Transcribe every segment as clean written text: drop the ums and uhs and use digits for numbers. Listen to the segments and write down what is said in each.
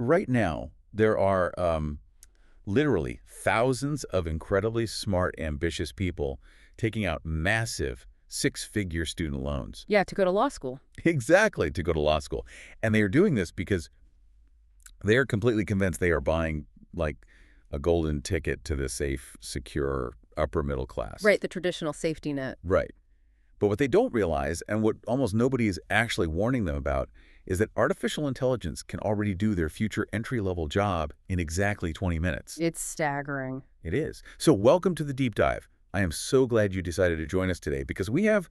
Right now, there are literally thousands of incredibly smart, ambitious people taking out massive six-figure student loans. Yeah, to go to law school. Exactly, to go to law school. And they are doing this because they are completely convinced they are buying, like, a golden ticket to the safe, secure, upper middle class. Right, the traditional safety net. Right. But what they don't realize, and what almost nobody is actually warning them about, is that artificial intelligence can already do their future entry-level job in exactly 20 minutes. It's staggering. It is. So welcome to the Deep Dive. I am so glad you decided to join us today because we have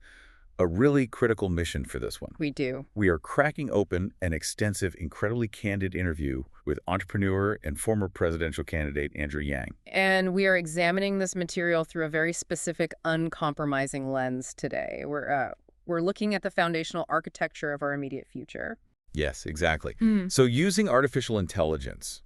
a really critical mission for this one. We do. We are cracking open an extensive, incredibly candid interview with entrepreneur and former presidential candidate Andrew Yang. And we are examining this material through a very specific, uncompromising lens today. We're looking at the foundational architecture of our immediate future. Yes, exactly. So using artificial intelligence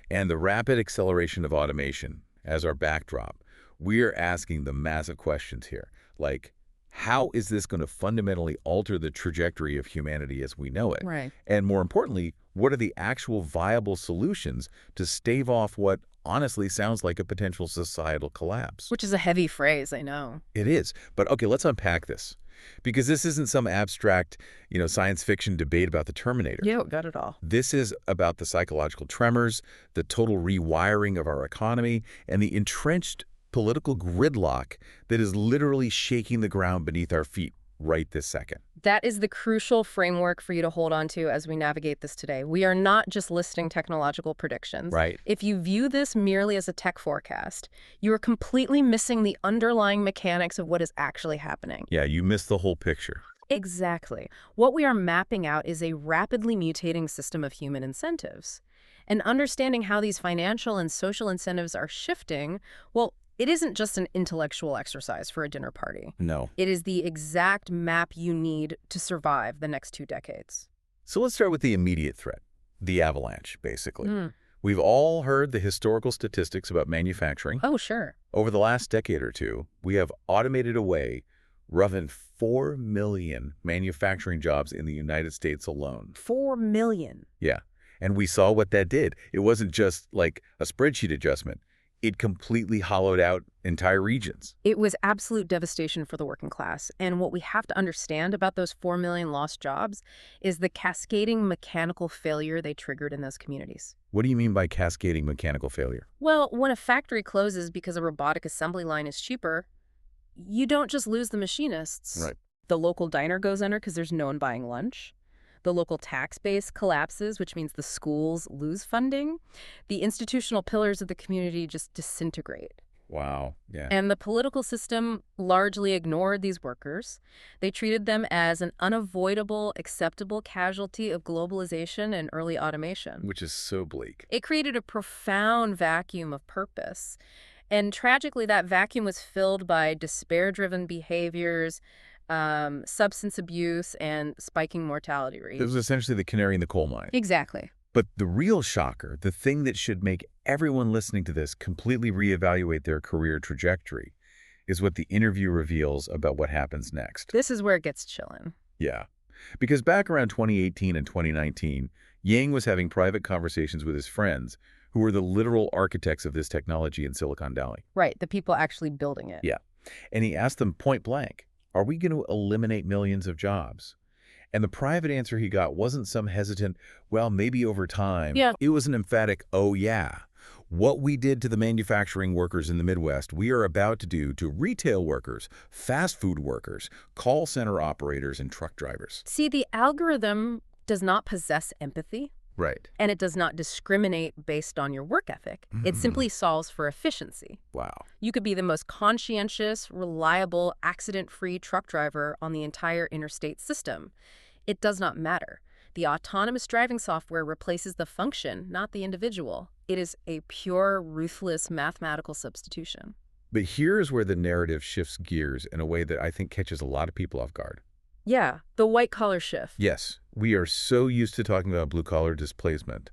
and the rapid acceleration of automation as our backdrop, we are asking the massive questions here, like, how is this going to fundamentally alter the trajectory of humanity as we know it? Right. And more importantly, what are the actual viable solutions to stave off what honestly sounds like a potential societal collapse? Which is a heavy phrase, I know. It is. But okay, let's unpack this. Because this isn't some abstract, science fiction debate about the Terminator. Yeah, got it all. This is about the psychological tremors, the total rewiring of our economy, and the entrenched political gridlock that is literally shaking the ground beneath our feet right this second. That is the crucial framework for you to hold on to as we navigate this today. We are not just listing technological predictions. Right. If you view this merely as a tech forecast, you are completely missing the underlying mechanics of what is actually happening. Yeah, you missed the whole picture. Exactly. What we are mapping out is a rapidly mutating system of human incentives. And understanding how these financial and social incentives are shifting, well, it isn't just an intellectual exercise for a dinner party. No. It is the exact map you need to survive the next 2 decades. So let's start with the immediate threat, the avalanche, basically. We've all heard the historical statistics about manufacturing. Oh, sure. Over the last decade or two, we have automated away roughly 4 million manufacturing jobs in the United States alone. 4 million. Yeah. And we saw what that did. It wasn't just like a spreadsheet adjustment. It completely hollowed out entire regions. It was absolute devastation for the working class. And what we have to understand about those 4 million lost jobs is the cascading mechanical failure they triggered in those communities. What do you mean by cascading mechanical failure? Well, when a factory closes because a robotic assembly line is cheaper, you don't just lose the machinists. Right. The local diner goes under because there's no one buying lunch. The local tax base collapses, which means the schools lose funding. The institutional pillars of the community just disintegrate. Wow. Yeah. And the political system largely ignored these workers. They treated them as an unavoidable, acceptable casualty of globalization and early automation. Which is so bleak. It created a profound vacuum of purpose. And tragically, that vacuum was filled by despair-driven behaviors, substance abuse, and spiking mortality rates. It was essentially the canary in the coal mine. Exactly. But the real shocker, the thing that should make everyone listening to this completely reevaluate their career trajectory, is what the interview reveals about what happens next. This is where it gets chilling. Yeah. Because back around 2018 and 2019, Yang was having private conversations with his friends who were the literal architects of this technology in Silicon Valley. Right, the people actually building it. Yeah. And he asked them point blank, are we going to eliminate millions of jobs? And the private answer he got wasn't some hesitant, well, maybe over time. Yeah. It was an emphatic, oh, yeah. What we did to the manufacturing workers in the Midwest, we are about to do to retail workers, fast food workers, call center operators, and truck drivers. See, the algorithm does not possess empathy. Right. And it does not discriminate based on your work ethic. It simply solves for efficiency. Wow. You could be the most conscientious, reliable, accident-free truck driver on the entire interstate system. It does not matter. The autonomous driving software replaces the function, not the individual. It is a pure, ruthless mathematical substitution. But here's where the narrative shifts gears in a way that I think catches a lot of people off guard. Yeah, the white-collar shift. Yes, we are so used to talking about blue-collar displacement.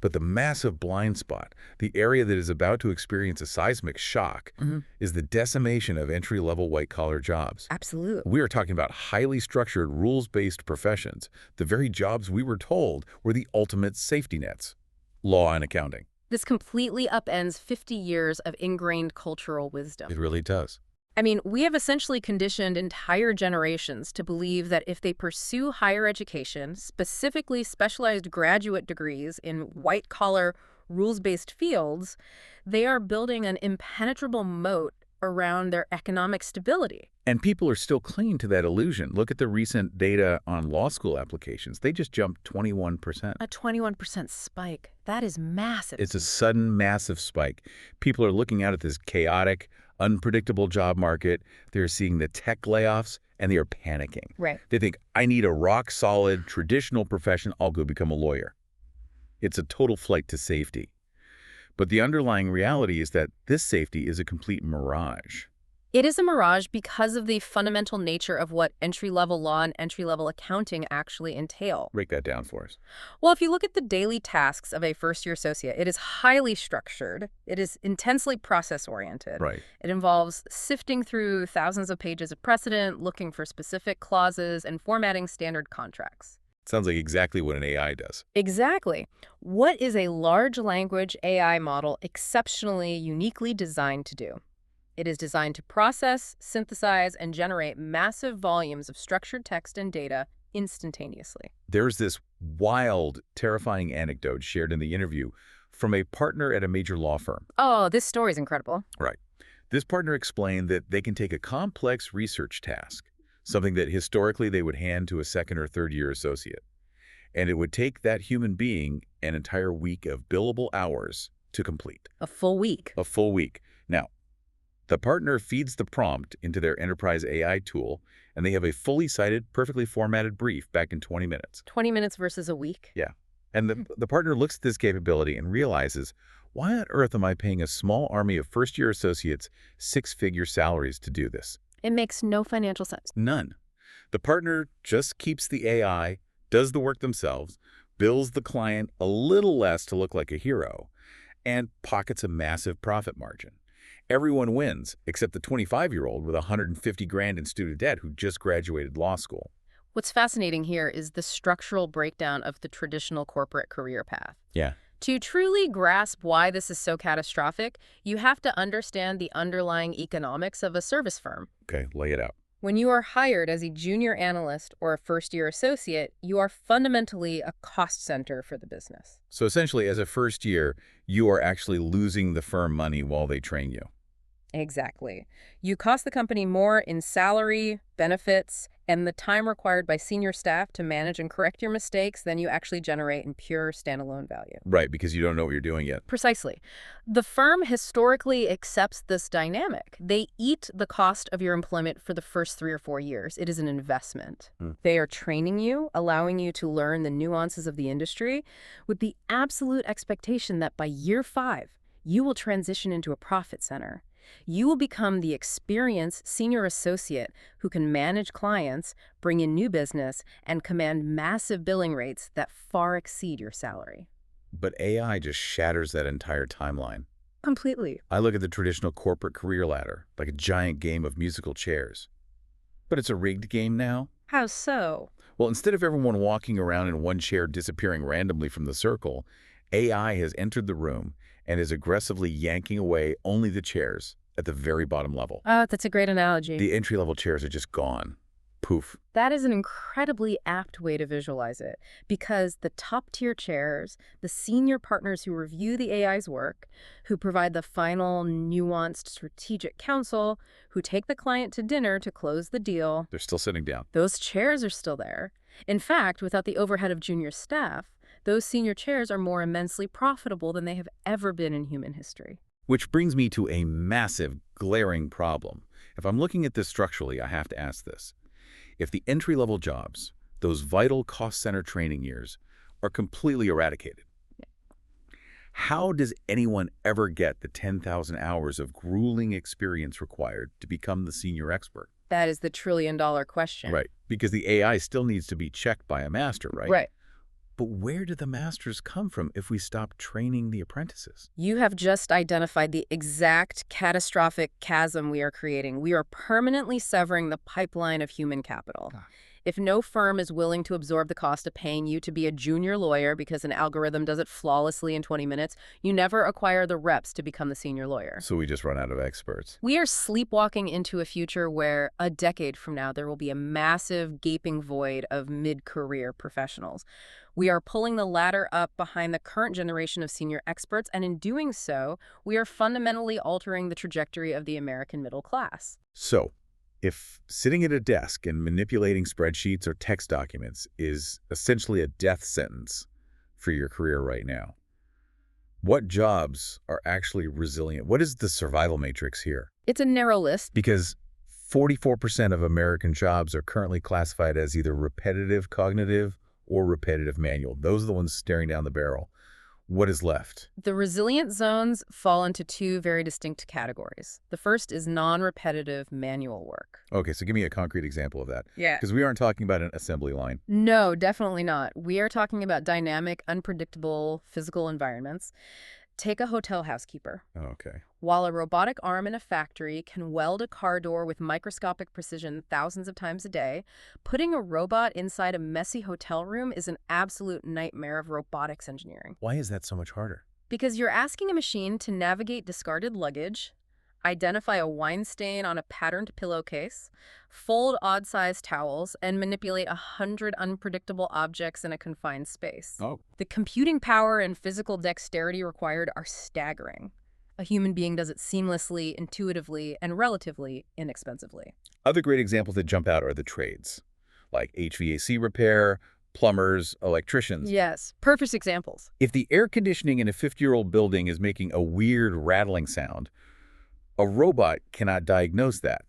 But the massive blind spot, the area that is about to experience a seismic shock, is the decimation of entry-level white-collar jobs. Absolutely. We are talking about highly structured, rules-based professions, the very jobs we were told were the ultimate safety nets. law and accounting. This completely upends 50 years of ingrained cultural wisdom. It really does. I mean, we have essentially conditioned entire generations to believe that if they pursue higher education, specifically specialized graduate degrees in white-collar, rules-based fields, they are building an impenetrable moat around their economic stability. And people are still clinging to that illusion. Look at the recent data on law school applications. They just jumped 21%. A 21% spike. That is massive. It's a sudden, massive spike. People are looking out at this chaotic, unpredictable job market. They're seeing the tech layoffs, and they are panicking. Right. They think, I need a rock-solid, traditional profession. I'll go become a lawyer. It's a total flight to safety. But the underlying reality is that this safety is a complete mirage. It is a mirage because of the fundamental nature of what entry-level law and entry-level accounting actually entail. Break that down for us. Well, if you look at the daily tasks of a first-year associate, it is highly structured. It is intensely process-oriented. Right. It involves sifting through thousands of pages of precedent, looking for specific clauses, and formatting standard contracts. Sounds like exactly what an AI does. Exactly. What is a large language AI model exceptionally uniquely designed to do? It is designed to process, synthesize, and generate massive volumes of structured text and data instantaneously. There's this wild, terrifying anecdote shared in the interview from a partner at a major law firm. Oh, this story is incredible. Right. This partner explained that they can take a complex research task, something that historically they would hand to a second or third year associate, and it would take that human being an entire week of billable hours to complete. A full week. A full week. Now, the partner feeds the prompt into their enterprise AI tool, and they have a fully cited, perfectly formatted brief back in 20 minutes. 20 minutes versus a week? Yeah. And the partner looks at this capability and realizes, why on earth am I paying a small army of first-year associates six-figure salaries to do this? It makes no financial sense. None. The partner just keeps the AI, does the work themselves, bills the client a little less to look like a hero, and pockets a massive profit margin. Everyone wins, except the 25-year-old with $150,000 in student debt who just graduated law school. What's fascinating here is the structural breakdown of the traditional corporate career path. Yeah. To truly grasp why this is so catastrophic, you have to understand the underlying economics of a service firm. Okay, lay it out. When you are hired as a junior analyst or a first-year associate, you are fundamentally a cost center for the business. So essentially, as a first year, you are actually losing the firm money while they train you. Exactly. You cost the company more in salary, benefits, and the time required by senior staff to manage and correct your mistakes than you actually generate in pure standalone value. Right, because you don't know what you're doing yet. Precisely. The firm historically accepts this dynamic. They eat the cost of your employment for the first 3 or 4 years. It is an investment. They are training you, allowing you to learn the nuances of the industry, with the absolute expectation that by year 5, you will transition into a profit center. You will become the experienced senior associate who can manage clients, bring in new business, and command massive billing rates that far exceed your salary. But AI just shatters that entire timeline. Completely. I look at the traditional corporate career ladder like a giant game of musical chairs. But it's a rigged game now. How so? Well, instead of everyone walking around in one chair disappearing randomly from the circle, AI has entered the room and is aggressively yanking away only the chairs at the very bottom level. Oh, that's a great analogy. The entry-level chairs are just gone. Poof. That is an incredibly apt way to visualize it, because the top-tier chairs, the senior partners who review the AI's work, who provide the final, nuanced, strategic counsel, who take the client to dinner to close the deal, They're still sitting down. those chairs are still there. In fact, without the overhead of junior staff, those senior chairs are more immensely profitable than they have ever been in human history. Which brings me to a massive, glaring problem. If I'm looking at this structurally, I have to ask this. If the entry-level jobs, those vital cost center training years, are completely eradicated, how does anyone ever get the 10,000 hours of grueling experience required to become the senior expert? That is the trillion-dollar question. Right, because the AI still needs to be checked by a master, right? Right. But where do the masters come from if we stop training the apprentices? You have just identified the exact catastrophic chasm we are creating. We are permanently severing the pipeline of human capital. If no firm is willing to absorb the cost of paying you to be a junior lawyer because an algorithm does it flawlessly in 20 minutes, you never acquire the reps to become the senior lawyer. So we just run out of experts. We are sleepwalking into a future where, a decade from now, there will be a massive, gaping void of mid-career professionals. We are pulling the ladder up behind the current generation of senior experts, and in doing so, we are fundamentally altering the trajectory of the American middle class. So, if sitting at a desk and manipulating spreadsheets or text documents is essentially a death sentence for your career right now, what jobs are actually resilient? What is the survival matrix here? It's a narrow list. Because 44% of American jobs are currently classified as either repetitive cognitive or repetitive manual. Those are the ones staring down the barrel. What is left? The resilient zones fall into two very distinct categories. The first is non-repetitive manual work. Okay, so give me a concrete example of that. Yeah. Because we aren't talking about an assembly line. No, definitely not. We are talking about dynamic, unpredictable physical environments. Take a hotel housekeeper. Okay. While a robotic arm in a factory can weld a car door with microscopic precision thousands of times a day, putting a robot inside a messy hotel room is an absolute nightmare of robotics engineering. Why is that so much harder? Because you're asking a machine to navigate discarded luggage, identify a wine stain on a patterned pillowcase, fold odd-sized towels, and manipulate 100 unpredictable objects in a confined space. Oh. The computing power and physical dexterity required are staggering. A human being does it seamlessly, intuitively, and relatively inexpensively. Other great examples that jump out are the trades, like HVAC repair, plumbers, electricians. Yes, perfect examples. If the air conditioning in a 50-year-old building is making a weird rattling sound, a robot cannot diagnose that.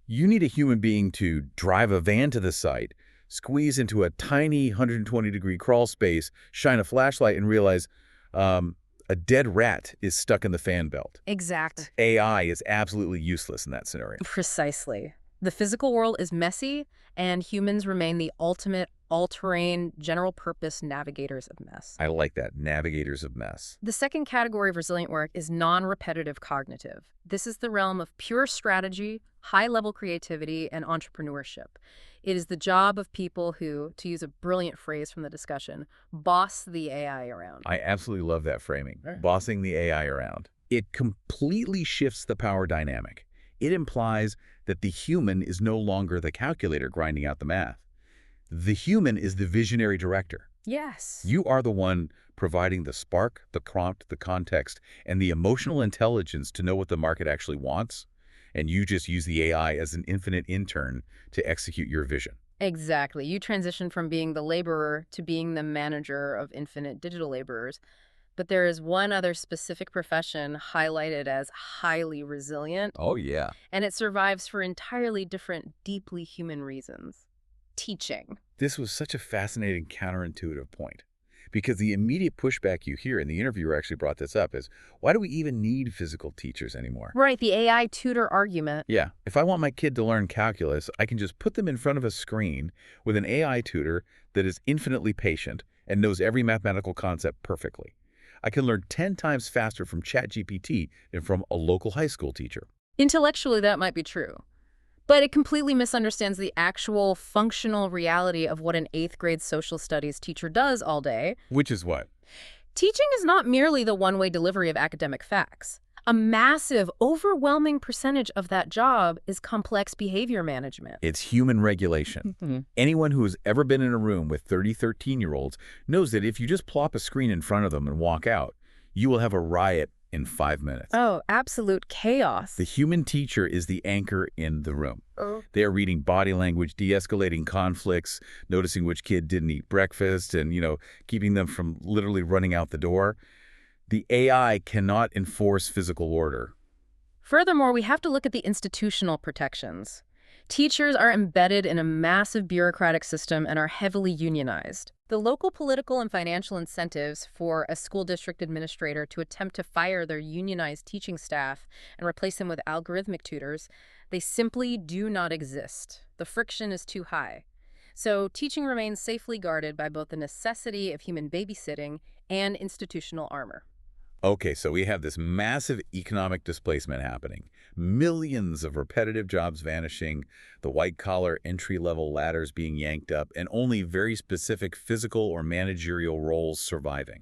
You need a human being to drive a van to the site, squeeze into a tiny 120-degree crawl space, shine a flashlight, and realize a dead rat is stuck in the fan belt. Exact. AI is absolutely useless in that scenario. Precisely. The physical world is messy, and humans remain the ultimate all-terrain, general-purpose navigators of mess. I like that, navigators of mess. The second category of resilient work is non-repetitive cognitive. This is the realm of pure strategy, high-level creativity, and entrepreneurship. It is the job of people who, to use a brilliant phrase from the discussion, boss the AI around. I absolutely love that framing, Right. bossing the AI around. It completely shifts the power dynamic. It implies that the human is no longer the calculator grinding out the math. The human is the visionary director. Yes. You are the one providing the spark, the prompt, the context, and the emotional intelligence to know what the market actually wants, and you just use the AI as an infinite intern to execute your vision. Exactly. You transition from being the laborer to being the manager of infinite digital laborers. But there is one other specific profession highlighted as highly resilient, Oh, yeah. and it survives for entirely different, deeply human reasons. Teaching. This was such a fascinating counterintuitive point, because the immediate pushback you hear, and the interviewer actually brought this up, is, why do we even need physical teachers anymore? Right, the AI tutor argument. Yeah, if I want my kid to learn calculus, I can just put them in front of a screen with an AI tutor that is infinitely patient and knows every mathematical concept perfectly. I can learn 10 times faster from ChatGPT than from a local high school teacher. Intellectually, that might be true. But it completely misunderstands the actual functional reality of what an 8th grade social studies teacher does all day. Which is what? Teaching is not merely the one-way delivery of academic facts. A massive, overwhelming percentage of that job is complex behavior management. It's human regulation. Anyone who has ever been in a room with 30, 13-year-olds knows that if you just plop a screen in front of them and walk out, you will have a riot in 5 minutes. Oh, absolute chaos. The human teacher is the anchor in the room. They are reading body language, de-escalating conflicts, noticing which kid didn't eat breakfast, and, keeping them from literally running out the door. The AI cannot enforce physical order. Furthermore, we have to look at the institutional protections. Teachers are embedded in a massive bureaucratic system and are heavily unionized. The local political and financial incentives for a school district administrator to attempt to fire their unionized teaching staff and replace them with algorithmic tutors, they simply do not exist. The friction is too high. So teaching remains safely guarded by both the necessity of human babysitting and institutional armor. Okay, so we have this massive economic displacement happening. Millions of repetitive jobs vanishing, the white-collar entry-level ladders being yanked up, and only very specific physical or managerial roles surviving.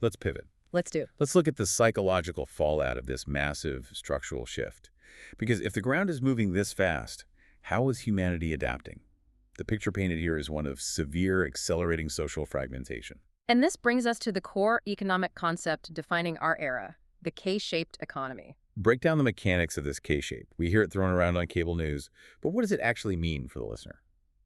Let's pivot. Let's do. Let's look at the psychological fallout of this massive structural shift. Because if the ground is moving this fast, how is humanity adapting? The picture painted here is one of severe, accelerating social fragmentation. And this brings us to the core economic concept defining our era, the K-shaped economy. Break down the mechanics of this K-shape. We hear it thrown around on cable news, but what does it actually mean for the listener?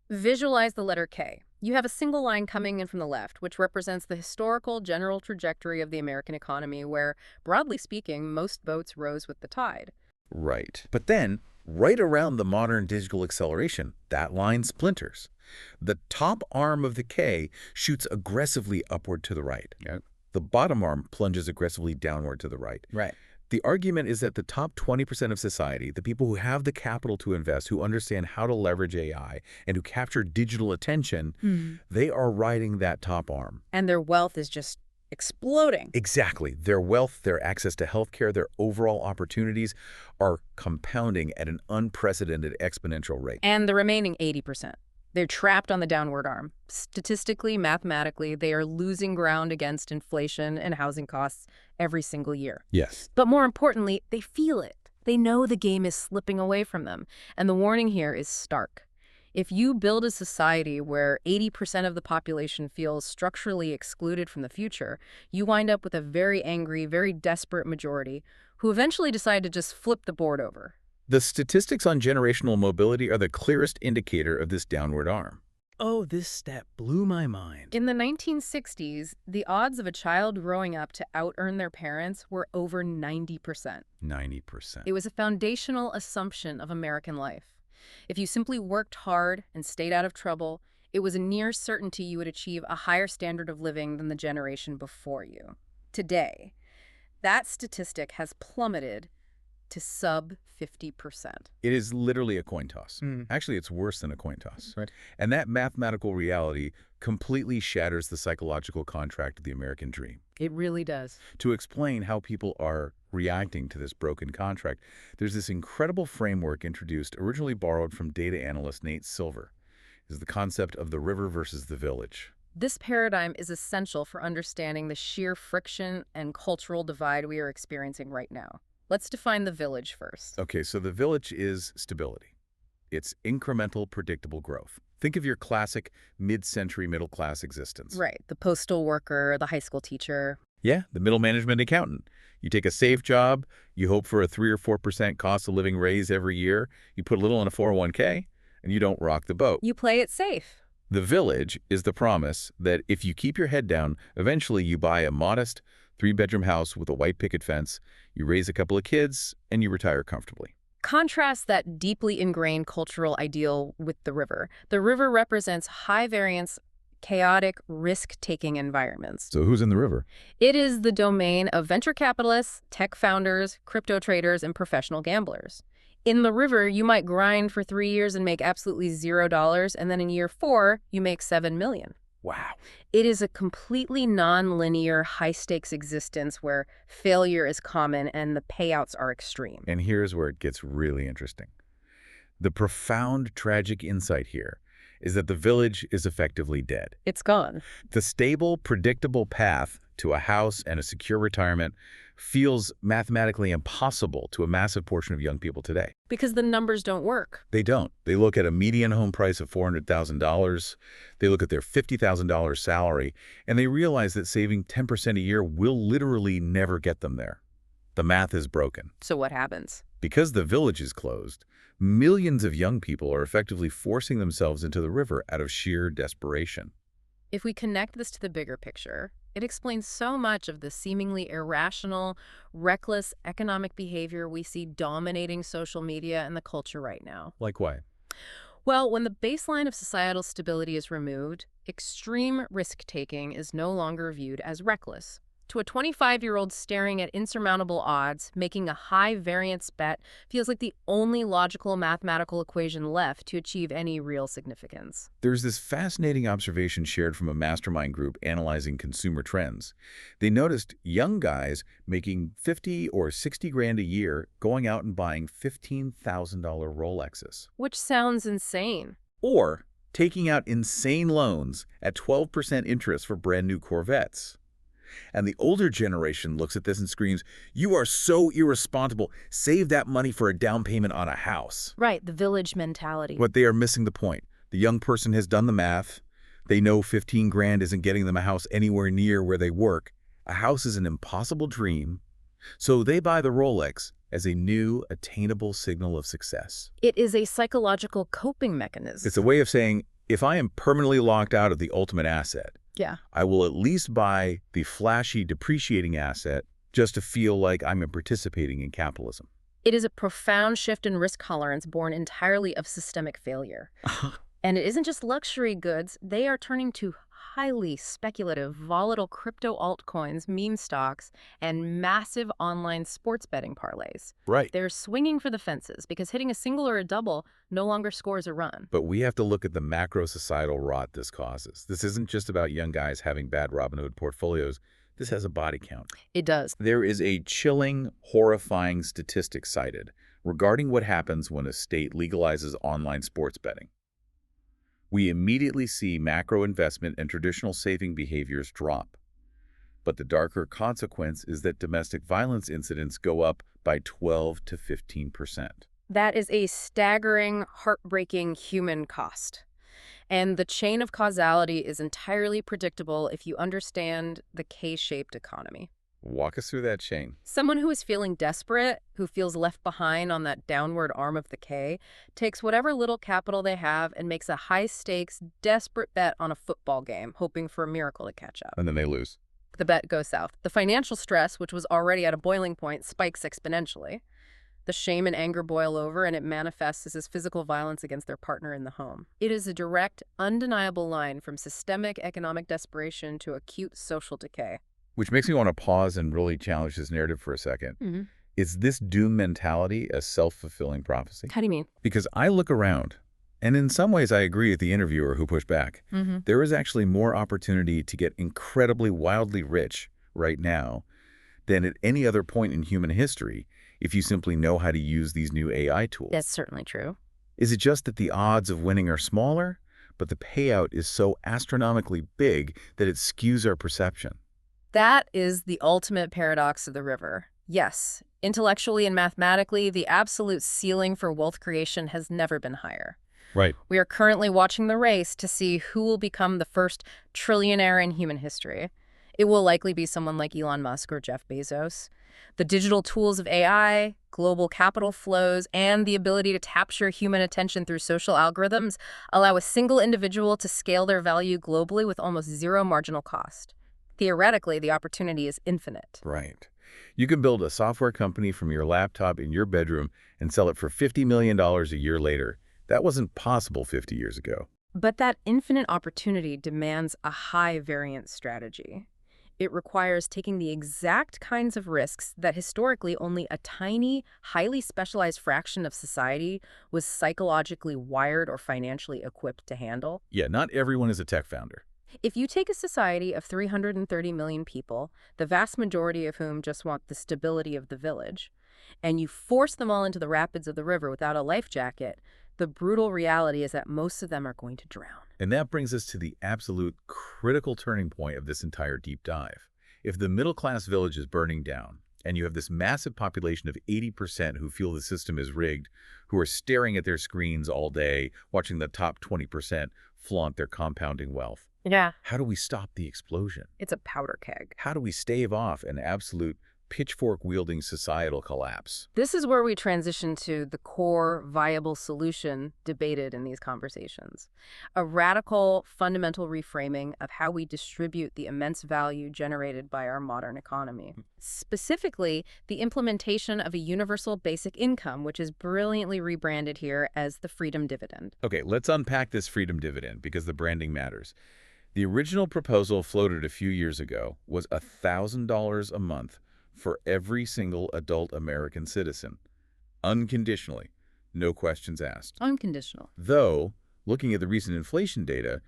Visualize the letter K. You have a single line coming in from the left, which represents the historical general trajectory of the American economy, where, broadly speaking, most boats rose with the tide. Right. But then, right around the modern digital acceleration, that line splinters. The top arm of the K shoots aggressively upward to the right. Yep. The bottom arm plunges aggressively downward to the right. Right. The argument is that the top 20% of society, the people who have the capital to invest, who understand how to leverage AI, and who capture digital attention, they are riding that top arm. And their wealth is just exploding. Exactly. Their wealth, their access to healthcare, their overall opportunities are compounding at an unprecedented exponential rate. And the remaining 80%. They're trapped on the downward arm. Statistically, mathematically, they are losing ground against inflation and housing costs every single year. Yes. But more importantly, they feel it. They know the game is slipping away from them. And the warning here is stark. If you build a society where 80% of the population feels structurally excluded from the future, you wind up with a very angry, very desperate majority who eventually decide to just flip the board over. The statistics on generational mobility are the clearest indicator of this downward arm. Oh, this stat blew my mind. In the 1960s, the odds of a child growing up to out-earn their parents were over 90%. 90%. It was a foundational assumption of American life. If you simply worked hard and stayed out of trouble, it was a near certainty you would achieve a higher standard of living than the generation before you. Today, that statistic has plummeted to sub 50%. It is literally a coin toss. Mm. Actually, it's worse than a coin toss. Right. And that mathematical reality completely shatters the psychological contract of the American dream. It really does. To explain how people are reacting to this broken contract, there's this incredible framework introduced, originally borrowed from data analyst Nate Silver. Is the concept of the river versus the village. This paradigm is essential for understanding the sheer friction and cultural divide we are experiencing right now. Let's define the village first. Okay, so the village is stability. It's incremental, predictable growth. Think of your classic mid-century middle-class existence. Right. The postal worker, the high school teacher. Yeah, the middle management accountant. You take a safe job, you hope for a 3 or 4% cost of living raise every year, you put a little in a 401k, and you don't rock the boat. You play it safe. The village is the promise that if you keep your head down, eventually you buy a modest 3-bedroom house with a white picket fence, you raise a couple of kids, and you retire comfortably. Contrast that deeply ingrained cultural ideal with the river. The river represents high-variance, chaotic, risk-taking environments. So who's in the river? It is the domain of venture capitalists, tech founders, crypto traders, and professional gamblers. In the river, you might grind for 3 years and make absolutely $0, and then in year 4, you make $7 million. Wow. It is a completely non-linear, high-stakes existence where failure is common and the payouts are extreme. And here's where it gets really interesting. The profound, tragic insight here is that the village is effectively dead. It's gone. The stable, predictable path to a house and a secure retirement feels mathematically impossible to a massive portion of young people today. Because the numbers don't work. They don't. They look at a median home price of $400,000. They look at their $50,000 salary, and they realize that saving 10% a year will literally never get them there. The math is broken. So what happens? Because the village is closed, millions of young people are effectively forcing themselves into the river out of sheer desperation. If we connect this to the bigger picture, it explains so much of the seemingly irrational, reckless economic behavior we see dominating social media and the culture right now. Like why? Well, when the baseline of societal stability is removed, extreme risk-taking is no longer viewed as reckless. To a 25-year-old staring at insurmountable odds, making a high-variance bet feels like the only logical mathematical equation left to achieve any real significance. There's this fascinating observation shared from a mastermind group analyzing consumer trends. They noticed young guys making 50 or 60 grand a year going out and buying $15,000 Rolexes. Which sounds insane. Or taking out insane loans at 12% interest for brand new Corvettes. And the older generation looks at this and screams, "You are so irresponsible. Save that money for a down payment on a house." Right, the village mentality. But they are missing the point. The young person has done the math. They know 15 grand isn't getting them a house anywhere near where they work. A house is an impossible dream. So they buy the Rolex as a new, attainable signal of success. It is a psychological coping mechanism. It's a way of saying, if I am permanently locked out of the ultimate asset, Yeah. I will at least buy the flashy, depreciating asset just to feel like I'm participating in capitalism. It is a profound shift in risk tolerance born entirely of systemic failure. And it isn't just luxury goods. They are turning to highly speculative, volatile crypto altcoins, meme stocks, and massive online sports betting parlays. Right. They're swinging for the fences because hitting a single or a double no longer scores a run. But we have to look at the macro-societal rot this causes. This isn't just about young guys having bad Robinhood portfolios. This has a body count. It does. There is a chilling, horrifying statistic cited regarding what happens when a state legalizes online sports betting. We immediately see macro investment and traditional saving behaviors drop. But the darker consequence is that domestic violence incidents go up by 12 to 15%. That is a staggering, heartbreaking human cost. And the chain of causality is entirely predictable if you understand the K-shaped economy. Walk us through that chain. Someone who is feeling desperate, who feels left behind on that downward arm of the K, takes whatever little capital they have and makes a high-stakes, desperate bet on a football game, hoping for a miracle to catch up. And then they lose. The bet goes south. The financial stress, which was already at a boiling point, spikes exponentially. The shame and anger boil over, and it manifests as physical violence against their partner in the home. It is a direct, undeniable line from systemic economic desperation to acute social decay. Which makes me want to pause and really challenge this narrative for a second. Is this doom mentality a self-fulfilling prophecy? How do you mean? Because I look around, and in some ways I agree with the interviewer who pushed back. There is actually more opportunity to get incredibly wildly rich right now than at any other point in human history if you simply know how to use these new AI tools. That's certainly true. Is it just that the odds of winning are smaller, but the payout is so astronomically big that it skews our perception? That is the ultimate paradox of the river. Yes, intellectually and mathematically, the absolute ceiling for wealth creation has never been higher. Right. We are currently watching the race to see who will become the first trillionaire in human history. It will likely be someone like Elon Musk or Jeff Bezos. The digital tools of AI, global capital flows, and the ability to capture human attention through social algorithms allow a single individual to scale their value globally with almost zero marginal cost. Theoretically, the opportunity is infinite. Right. You can build a software company from your laptop in your bedroom and sell it for $50 million a year later. That wasn't possible 50 years ago. But that infinite opportunity demands a high-variance strategy. It requires taking the exact kinds of risks that historically only a tiny, highly specialized fraction of society was psychologically wired or financially equipped to handle. Yeah, not everyone is a tech founder. If you take a society of 330 million people, the vast majority of whom just want the stability of the village, and you force them all into the rapids of the river without a life jacket, the brutal reality is that most of them are going to drown. And that brings us to the absolute critical turning point of this entire deep dive. If the middle-class village is burning down, and you have this massive population of 80% who feel the system is rigged, who are staring at their screens all day, watching the top 20% flaunt their compounding wealth, Yeah. how do we stop the explosion? It's a powder keg. How do we stave off an absolute pitchfork-wielding societal collapse? This is where we transition to the core viable solution debated in these conversations. A radical, fundamental reframing of how we distribute the immense value generated by our modern economy. Specifically, the implementation of a universal basic income, which is brilliantly rebranded here as the freedom dividend. Okay, let's unpack this freedom dividend because the branding matters. The original proposal floated a few years ago was $1,000 a month for every single adult American citizen, unconditionally, no questions asked. Unconditional. Though, looking at the recent inflation data,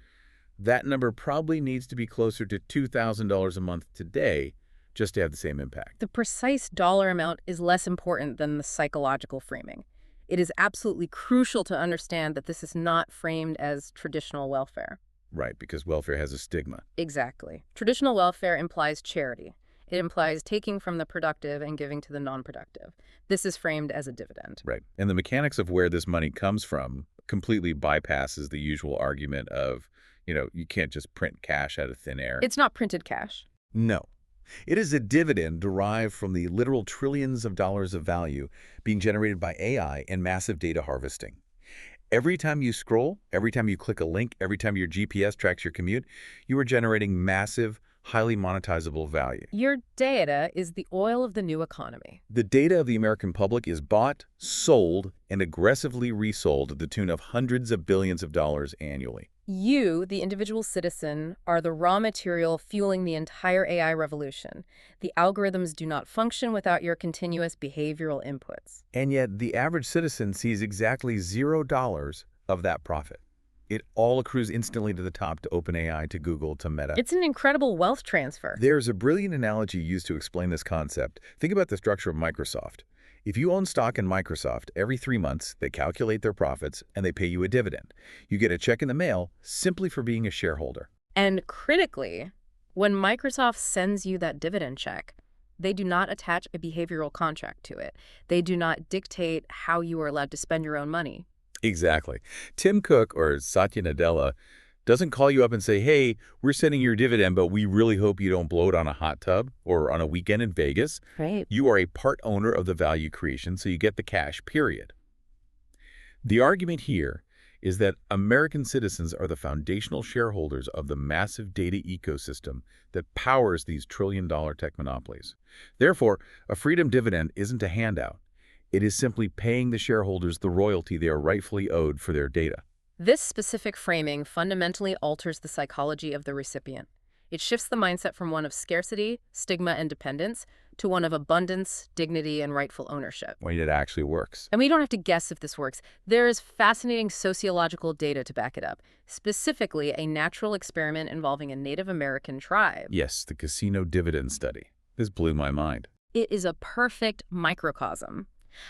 that number probably needs to be closer to $2,000 a month today just to have the same impact. The precise dollar amount is less important than the psychological framing. It is absolutely crucial to understand that this is not framed as traditional welfare. Right, because welfare has a stigma. Exactly. Traditional welfare implies charity. It implies taking from the productive and giving to the non-productive. This is framed as a dividend. Right. And the mechanics of where this money comes from completely bypasses the usual argument of, you can't just print cash out of thin air. It's not printed cash. No. It is a dividend derived from the literal trillions of dollars of value being generated by AI and massive data harvesting. Every time you scroll, every time you click a link, every time your GPS tracks your commute, you are generating massive, highly monetizable value. Your data is the oil of the new economy. The data of the American public is bought, sold, and aggressively resold to the tune of hundreds of billions of dollars annually. You, the individual citizen, are the raw material fueling the entire AI revolution. The algorithms do not function without your continuous behavioral inputs. And yet, the average citizen sees exactly $0 of that profit. It all accrues instantly to the top, to OpenAI, to Google, to Meta. It's an incredible wealth transfer. There's a brilliant analogy used to explain this concept. Think about the structure of Microsoft. If you own stock in Microsoft, every 3 months, they calculate their profits and they pay you a dividend. You get a check in the mail simply for being a shareholder. And critically, when Microsoft sends you that dividend check, they do not attach a behavioral contract to it. They do not dictate how you are allowed to spend your own money. Exactly. Tim Cook or Satya Nadella doesn't call you up and say, hey, we're sending your dividend, but we really hope you don't blow it on a hot tub or on a weekend in Vegas. Right. You are a part owner of the value creation, so you get the cash, period. The argument here is that American citizens are the foundational shareholders of the massive data ecosystem that powers these trillion-dollar tech monopolies. Therefore, a freedom dividend isn't a handout. It is simply paying the shareholders the royalty they are rightfully owed for their data. This specific framing fundamentally alters the psychology of the recipient. It shifts the mindset from one of scarcity, stigma, and dependence to one of abundance, dignity, and rightful ownership. When it actually works. And we don't have to guess if this works. There is fascinating sociological data to back it up, specifically a natural experiment involving a Native American tribe. Yes, the casino dividend study. This blew my mind. It is a perfect microcosm.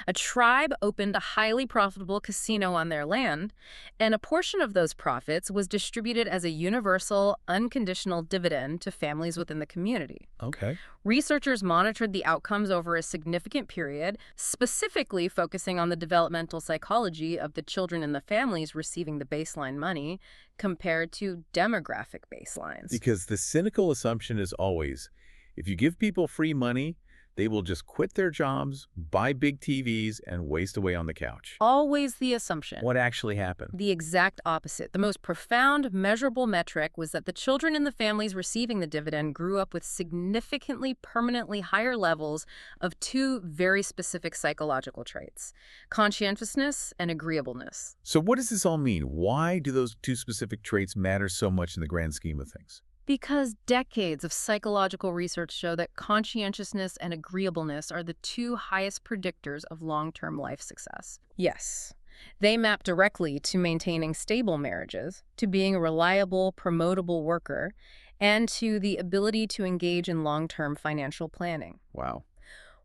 A tribe opened a highly profitable casino on their land, and a portion of those profits was distributed as a universal, unconditional dividend to families within the community. Okay. Researchers monitored the outcomes over a significant period, specifically focusing on the developmental psychology of the children and the families receiving the baseline money compared to demographic baselines. Because the cynical assumption is always, if you give people free money, they will just quit their jobs, buy big TVs, and waste away on the couch. Always the assumption. What actually happened? The exact opposite. The most profound, measurable metric was that the children and the families receiving the dividend grew up with significantly, permanently higher levels of two very specific psychological traits: conscientiousness and agreeableness. So what does this all mean? Why do those two specific traits matter so much in the grand scheme of things? Because decades of psychological research show that conscientiousness and agreeableness are the two highest predictors of long-term life success. Yes, they map directly to maintaining stable marriages, to being a reliable, promotable worker, and to the ability to engage in long-term financial planning. Wow.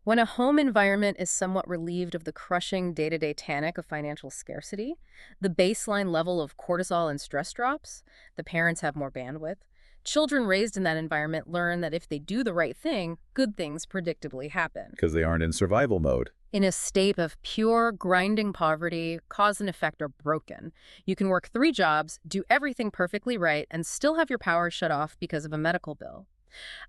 When a home environment is somewhat relieved of the crushing day-to-day tanic of financial scarcity, the baseline level of cortisol and stress drops, the parents have more bandwidth. Children raised in that environment learn that if they do the right thing, good things predictably happen. Because they aren't in survival mode. In a state of pure, grinding poverty, cause and effect are broken. You can work 3 jobs, do everything perfectly right, and still have your power shut off because of a medical bill.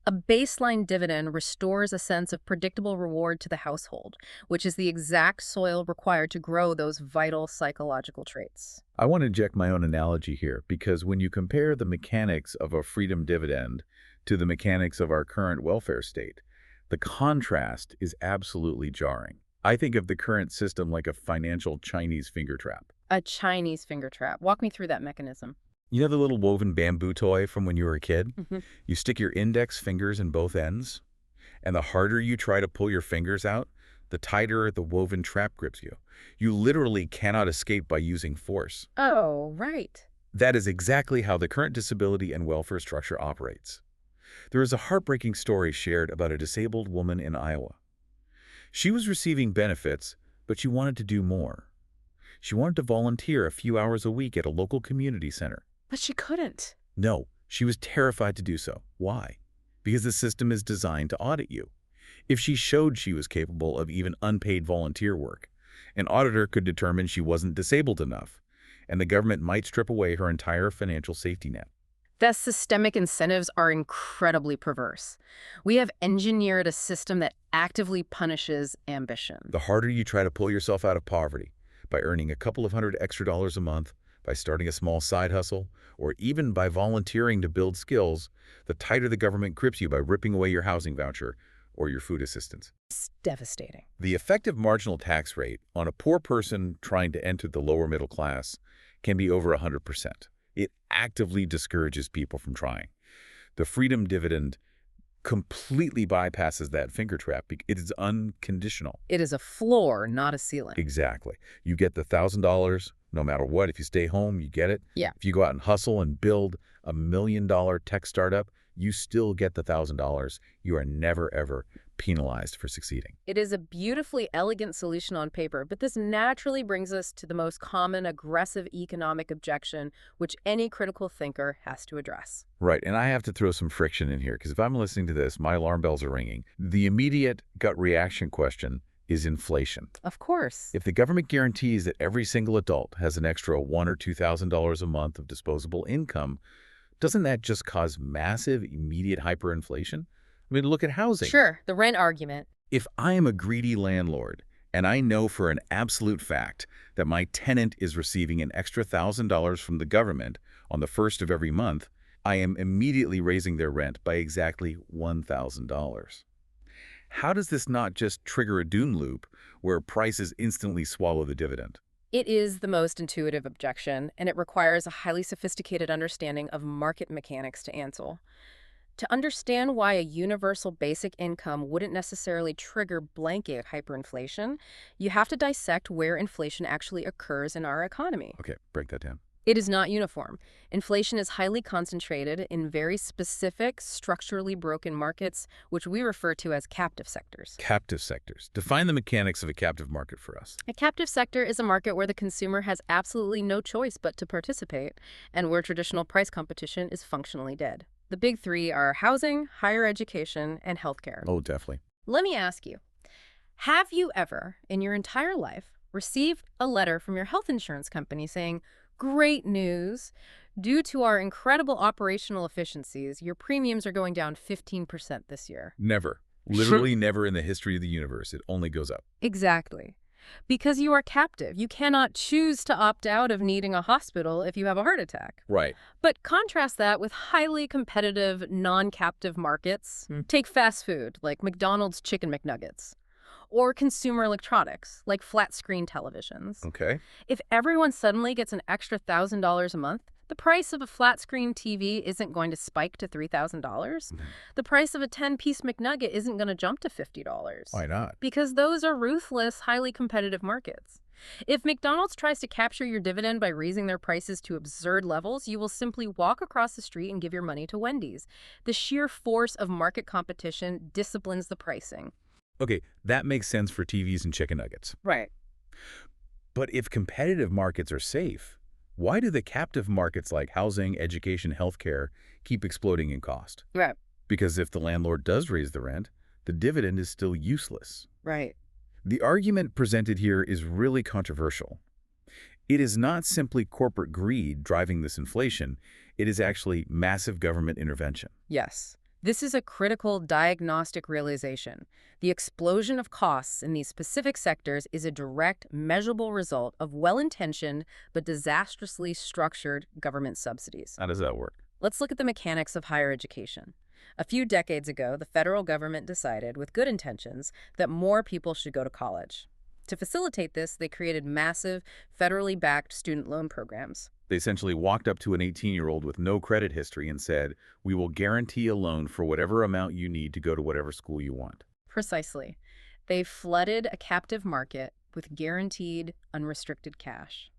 A baseline dividend restores a sense of predictable reward to the household, which is the exact soil required to grow those vital psychological traits. I want to inject my own analogy here, because when you compare the mechanics of a freedom dividend to the mechanics of our current welfare state, the contrast is absolutely jarring. I think of the current system like a financial Chinese finger trap. A Chinese finger trap. Walk me through that mechanism. You know the little woven bamboo toy from when you were a kid? Mhm. You stick your index fingers in both ends, and the harder you try to pull your fingers out, the tighter the woven trap grips you. You literally cannot escape by using force. Oh, right. That is exactly how the current disability and welfare structure operates. There is a heartbreaking story shared about a disabled woman in Iowa. She was receiving benefits, but she wanted to do more. She wanted to volunteer a few hours a week at a local community center. But she couldn't. No, she was terrified to do so. Why? Because the system is designed to audit you. If she showed she was capable of even unpaid volunteer work, an auditor could determine she wasn't disabled enough, and the government might strip away her entire financial safety net. The systemic incentives are incredibly perverse. We have engineered a system that actively punishes ambition. The harder you try to pull yourself out of poverty, by earning a couple of $100 extra a month, by starting a small side hustle, or even by volunteering to build skills, the tighter the government grips you by ripping away your housing voucher or your food assistance. It's devastating. The effective marginal tax rate on a poor person trying to enter the lower middle class can be over 100%. It actively discourages people from trying. The freedom dividend completely bypasses that finger trap. It is unconditional. It is a floor, not a ceiling. Exactly. You get the $1,000 no matter what. If you stay home, you get it. Yeah. If you go out and hustle and build a $1 million tech startup, you still get the $1,000. You are never, ever penalized for succeeding. It is a beautifully elegant solution on paper, but this naturally brings us to the most common aggressive economic objection, which any critical thinker has to address. Right, and I have to throw some friction in here, because if I'm listening to this, my alarm bells are ringing. The immediate gut reaction question is inflation. Of course. If the government guarantees that every single adult has an extra $1,000 or $2,000 a month of disposable income, doesn't that just cause massive, immediate hyperinflation? I mean, look at housing. Sure, the rent argument. If I am a greedy landlord, and I know for an absolute fact that my tenant is receiving an extra $1,000 from the government on the first of every month, I am immediately raising their rent by exactly $1,000. How does this not just trigger a doom loop where prices instantly swallow the dividend? It is the most intuitive objection, and it requires a highly sophisticated understanding of market mechanics to answer. To understand why a universal basic income wouldn't necessarily trigger blanket hyperinflation, you have to dissect where inflation actually occurs in our economy. Okay, break that down. It is not uniform. Inflation is highly concentrated in very specific, structurally broken markets, which we refer to as captive sectors. Captive sectors. Define the mechanics of a captive market for us. A captive sector is a market where the consumer has absolutely no choice but to participate, and where traditional price competition is functionally dead. The big three are housing, higher education, and healthcare. Oh, definitely. Let me ask you, have you ever, in your entire life, received a letter from your health insurance company saying, "Great news. Due to our incredible operational efficiencies, your premiums are going down 15% this year"? Never. Literally never in the history of the universe. It only goes up. Exactly. Because you are captive. You cannot choose to opt out of needing a hospital if you have a heart attack. Right. But contrast that with highly competitive, non-captive markets. Take fast food, like McDonald's Chicken McNuggets, or consumer electronics, like flat-screen televisions. Okay. If everyone suddenly gets an extra $1,000 a month, the price of a flat-screen TV isn't going to spike to $3,000. The price of a 10-piece McNugget isn't going to jump to $50. Why not? Because those are ruthless, highly competitive markets. If McDonald's tries to capture your dividend by raising their prices to absurd levels, you will simply walk across the street and give your money to Wendy's. The sheer force of market competition disciplines the pricing. Okay, that makes sense for TVs and chicken nuggets. Right. But if competitive markets are safe, why do the captive markets like housing, education, healthcare keep exploding in cost? Right. Because if the landlord does raise the rent, the dividend is still useless. Right. The argument presented here is really controversial. It is not simply corporate greed driving this inflation. It is actually massive government intervention. Yes. This is a critical diagnostic realization. The explosion of costs in these specific sectors is a direct, measurable result of well-intentioned but disastrously structured government subsidies. How does that work? Let's look at the mechanics of higher education. A few decades ago, the federal government decided, with good intentions, that more people should go to college. To facilitate this, they created massive, federally backed student loan programs. They essentially walked up to an 18-year-old with no credit history and said, "We will guarantee a loan for whatever amount you need to go to whatever school you want." Precisely. They flooded a captive market with guaranteed, unrestricted cash.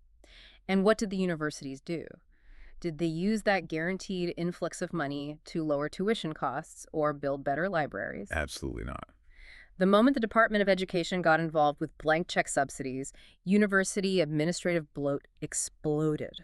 And what did the universities do? Did they use that guaranteed influx of money to lower tuition costs or build better libraries? Absolutely not. The moment the Department of Education got involved with blank check subsidies, university administrative bloat exploded.